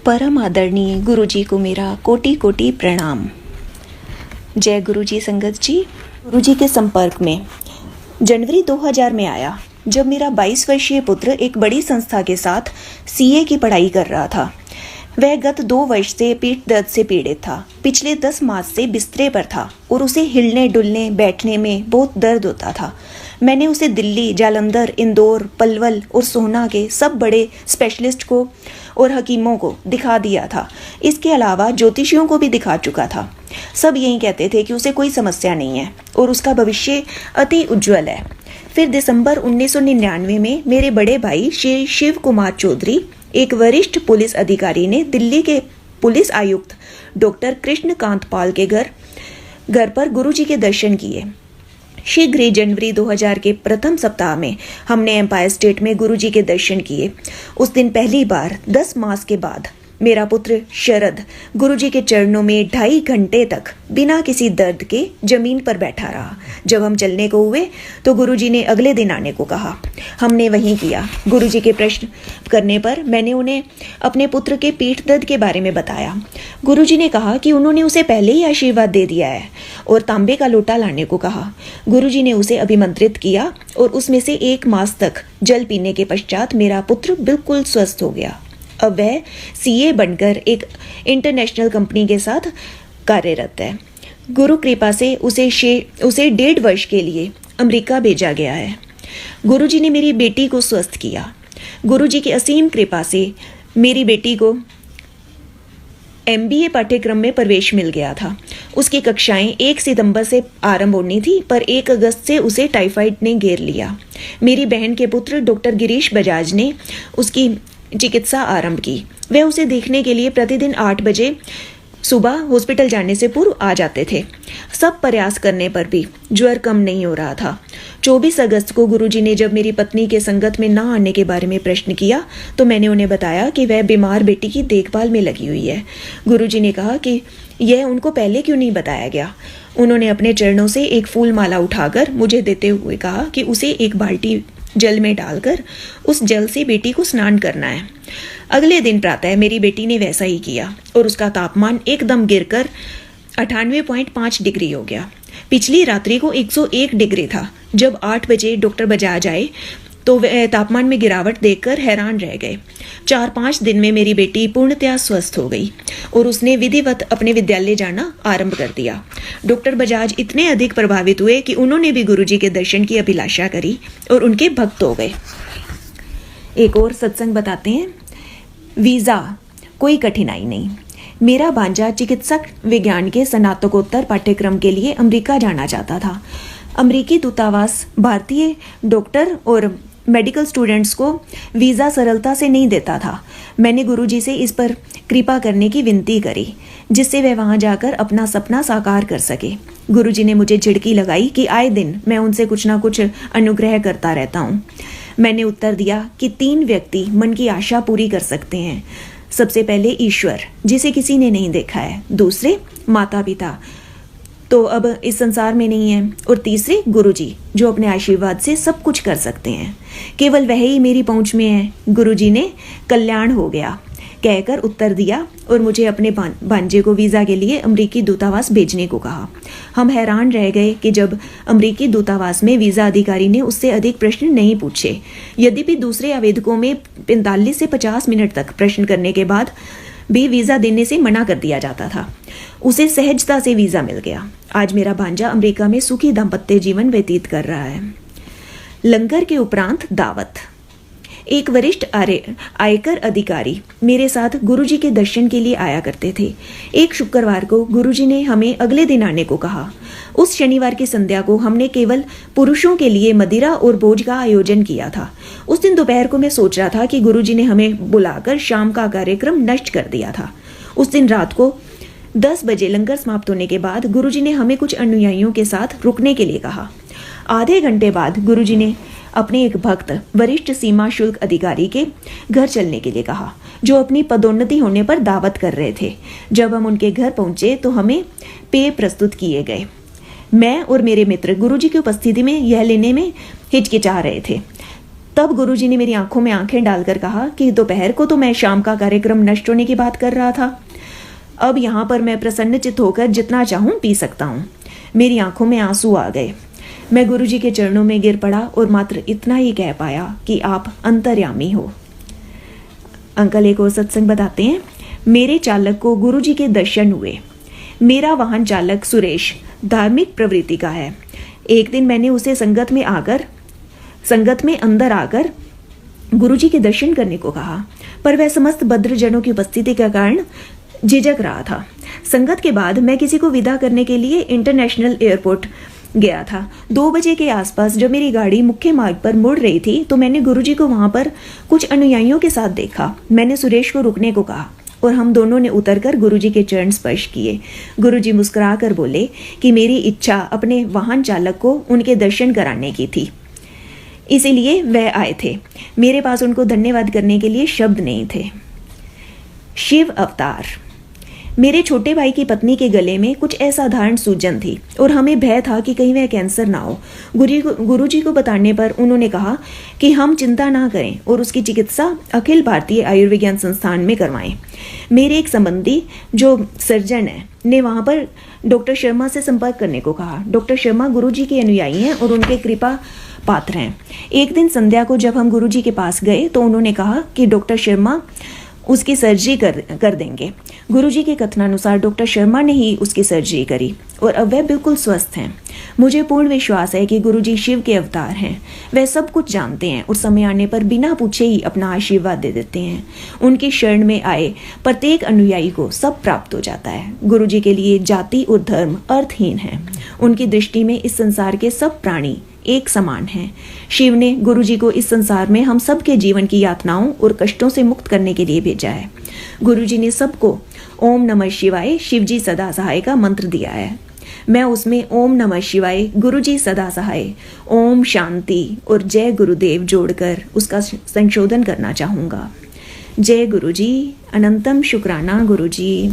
परम आदरणीय गुरुजी को मेरा कोटि कोटि प्रणाम। जय गुरुजी संगत जी। गुरुजी के संपर्क में जनवरी 2000 में आया, जब मेरा 22 वर्षीय पुत्र एक बड़ी संस्था के साथ सीए की पढ़ाई कर रहा था। वह गत 2 वर्ष से पीठ दर्द से पीड़ित था। पिछले 10 मास से बिस्तरे पर था और उसे हिलने डुलने बैठने में बहुत दर्द होता था। मैंने उसे दिल्ली, जालंधर, इंदौर, पलवल और सोहना के सब बड़े स्पेशलिस्ट को और हकीमों को दिखा दिया था। इसके अलावा ज्योतिषियों को भी दिखा चुका था। सब यही कहते थे कि उसे कोई समस्या नहीं है और उसका भविष्य अति उज्जवल है। फिर दिसंबर 1999 में मेरे बड़े भाई श्री शिव कुमार चौधरी, एक वरिष्ठ पुलिस अधिकारी, ने दिल्ली के पुलिस आयुक्त डॉक्टर कृष्णकांत पाल के घर पर गुरुजी के दर्शन किए। शीघ्र ही जनवरी 2000 के प्रथम सप्ताह में हमने एम्पायर स्टेट में गुरुजी के दर्शन किए। उस दिन पहली बार 10 मास के बाद मेरा पुत्र शरद गुरुजी के चरणों में 2.5 घंटे तक बिना किसी दर्द के जमीन पर बैठा रहा। जब हम चलने को हुए तो गुरुजी ने अगले दिन आने को कहा। हमने वहीं किया। गुरुजी के प्रश्न करने पर मैंने उन्हें अपने पुत्र के पीठ दर्द के बारे में बताया। गुरुजी ने कहा कि उन्होंने उसे पहले ही आशीर्वाद दे दिया है और तांबे का लोटा लाने को कहा। गुरुजी ने उसे अभिमंत्रित किया और उसमें से 1 मास तक जल पीने के पश्चात मेरा पुत्र बिल्कुल स्वस्थ हो गया। अब वह सीए बनकर एक इंटरनेशनल कंपनी के साथ कार्यरत है। गुरु कृपा से उसे 1.5 वर्ष के लिए अमेरिका भेजा गया है। गुरुजी ने मेरी बेटी को स्वस्थ किया। गुरुजी की असीम कृपा से मेरी बेटी को MBA पाठ्यक्रम में प्रवेश मिल गया था। उसकी कक्षाएं 1 सितंबर से आरंभ होनी थी, पर 1 अगस्त से उसे टाइफाइड ने घेर लिया। मेरी बहन के पुत्र डॉक्टर गिरीश बजाज ने उसकी चिकित्सा आरंभ की। वे उसे देखने के लिए प्रतिदिन 8 बजे सुबह हॉस्पिटल जाने से पूर्व आ जाते थे। सब प्रयास करने पर भी ज्वर कम नहीं हो रहा था। 24 अगस्त को गुरुजी ने जब मेरी पत्नी के संगत में ना आने के बारे में प्रश्न किया तो मैंने उन्हें बताया कि वह बीमार बेटी की देखभाल में लगी हुई है। गुरुजी ने कहा कि यह उनको पहले क्यों नहीं बताया गया। उन्होंने अपने चरणों से एक फूल माला उठाकर मुझे देते हुए कहा कि उसे एक बाल्टी जल में डालकर उस जल से बेटी को स्नान करना है। अगले दिन प्रातः मेरी बेटी ने वैसा ही किया और उसका तापमान एकदम गिरकर 98.5 डिग्री हो गया। पिछली रात्रि को 101 डिग्री था। जब 8 बजे डॉक्टर बजाज आए तो वह तापमान में गिरावट देखकर हैरान रह गए। 4-5 दिन में मेरी बेटी पूर्णतया स्वस्थ हो गई और उसने विधिवत अपने विद्यालय जाना आरंभ कर दिया। डॉक्टर बजाज इतने अधिक प्रभावित हुए कि उन्होंने भी गुरुजी के दर्शन की अभिलाषा करी और उनके भक्त हो गए। एक और सत्संग बताते हैं। वीज़ा कोई कठिनाई नहीं। मेरा भांजा चिकित्सक विज्ञान के स्नातकोत्तर पाठ्यक्रम के लिए अमेरिका जाना चाहता था। अमेरिकी दूतावास भारतीय डॉक्टर और मेडिकल स्टूडेंट्स को वीज़ा सरलता से नहीं देता था। मैंने गुरुजी से इस पर कृपा करने की विनती करी, जिससे वह वहां जाकर अपना सपना साकार कर सके। गुरुजी ने मुझे झिड़की लगाई कि आए दिन मैं उनसे कुछ ना कुछ अनुग्रह करता रहता हूँ। मैंने उत्तर दिया कि 3 व्यक्ति मन की आशा पूरी कर सकते हैं। सबसे पहले ईश्वर, जिसे किसी ने नहीं देखा है। दूसरे माता पिता, तो अब इस संसार में नहीं है। और तीसरे गुरुजी, जो अपने आशीर्वाद से सब कुछ कर सकते हैं। केवल वह ही मेरी पहुंच में है। गुरुजी ने कल्याण हो गया कहकर उत्तर दिया और मुझे अपने भांजे को वीज़ा के लिए अमेरिकी दूतावास भेजने को कहा। हम हैरान रह गए कि जब अमेरिकी दूतावास में वीज़ा अधिकारी ने उससे अधिक प्रश्न नहीं पूछे। यद्यपि दूसरे आवेदकों में 45 से 50 मिनट तक प्रश्न करने के बाद भी वीज़ा देने से मना कर दिया जाता था। उसे सहजता से वीज़ा मिल गया। आज मेरा भांजा अमेरिका में सुखी दाम्पत्य जीवन व्यतीत कर रहा है। लंगर के उपरांत दावत। एक वरिष्ठ आयकर अधिकारी मेरे साथ गुरुजी के दर्शन के लिए आया करते थे। एक शुक्रवार को गुरुजी ने हमें अगले दिन आने को कहा। उस शनिवार की संध्या को हमने केवल पुरुषों के लिए मदिरा और भोज का आयोजन किया था। उस दिन दोपहर को मैं सोच रहा था कि गुरुजी ने हमें बुलाकर शाम का कार्यक्रम नष्ट कर दिया था। उस दिन रात को 10 बजे लंगर समाप्त होने के बाद गुरुजी ने हमें कुछ अनुयायियों के साथ रुकने के लिए कहा। आधे घंटे बाद गुरुजी ने अपने एक भक्त वरिष्ठ सीमा शुल्क अधिकारी के घर चलने के लिए कहा, जो अपनी पदोन्नति होने पर दावत कर रहे थे। जब हम उनके घर पहुंचे तो हमें पेय प्रस्तुत किए गए। मैं और मेरे मित्र गुरुजी की उपस्थिति में यह लेने में हिचकिचा रहे थे। तब गुरुजी ने मेरी आंखों में आंखें डालकर कहा कि दोपहर को तो मैं शाम का कार्यक्रम नष्ट होने की बात कर रहा था, अब यहाँ पर मैं प्रसन्नचित्त होकर जितना चाहूँ पी सकता हूँ। मेरी आंखों में आंसू आ गए। मैं गुरुजी के चरणों में गिर पड़ा और मात्र इतना ही कह पाया कि आप अंतर्यामी हो। अंकल एक और सत्संग बताते हैं, मेरे चालक को गुरुजी के दर्शन हुए। मेरा वाहन चालक सुरेश धार्मिक प्रवृत्ति का है। एक दिन मैंने उसे संगत में अंदर आकर गुरुजी के दर्शन करने को कहा, पर वह समस्त भद्रजनों की उपस्थिति के कारण झिझक रहा था। संगत के बाद मैं किसी को विदा करने के लिए इंटरनेशनल एयरपोर्ट गया था। 2 बजे के आसपास जब मेरी गाड़ी मुख्य मार्ग पर मुड़ रही थी तो मैंने गुरुजी को वहां पर कुछ अनुयायियों के साथ देखा। मैंने सुरेश को रुकने को कहा और हम दोनों ने उतरकर गुरुजी के चरण स्पर्श किए। गुरुजी मुस्कुराकर बोले कि मेरी इच्छा अपने वाहन चालक को उनके दर्शन कराने की थी, इसीलिए वह आए थे। मेरे पास उनको धन्यवाद करने के लिए शब्द नहीं थे। शिव अवतार। मेरे छोटे भाई की पत्नी के गले में कुछ असाधारण सूजन थी और हमें भय था कि कहीं वह कैंसर ना हो। गुरुजी को बताने पर उन्होंने कहा कि हम चिंता ना करें और उसकी चिकित्सा अखिल भारतीय आयुर्विज्ञान संस्थान में करवाएं। मेरे एक संबंधी जो सर्जन है ने वहां पर डॉक्टर शर्मा से संपर्क करने को कहा। डॉक्टर शर्मा गुरुजी के अनुयायी हैं और उनके कृपा पात्र हैं। एक दिन संध्या को जब हम गुरुजी के पास गए तो उन्होंने कहा कि डॉक्टर शर्मा उसकी सर्जरी कर देंगे। गुरुजी के कथनानुसार डॉक्टर शर्मा ने ही उसकी सर्जरी करी और अब वह बिल्कुल स्वस्थ हैं। मुझे पूर्ण विश्वास है कि गुरुजी शिव के अवतार हैं। वह सब कुछ जानते हैं और समय आने पर बिना पूछे ही अपना आशीर्वाद दे देते हैं। उनकी शरण में आए प्रत्येक अनुयायी को सब प्राप्त हो जाता है। गुरुजी के लिए जाति और धर्म अर्थहीन है। उनकी दृष्टि में इस संसार के सब प्राणी एक समान है। शिव ने गुरुजी को इस संसार में हम सबके जीवन की यातनाओं और कष्टों से मुक्त करने के लिए भेजा है। गुरुजी ने सबको ओम नमः शिवाय शिवजी सदा सहाय का मंत्र दिया है। मैं उसमें ओम नमः शिवाय गुरुजी सदा सहाय, ओम शांति और जय गुरुदेव जोड़कर उसका संशोधन करना चाहूँगा। जय गुरुजी, अनंतम शुक्राना गुरुजी।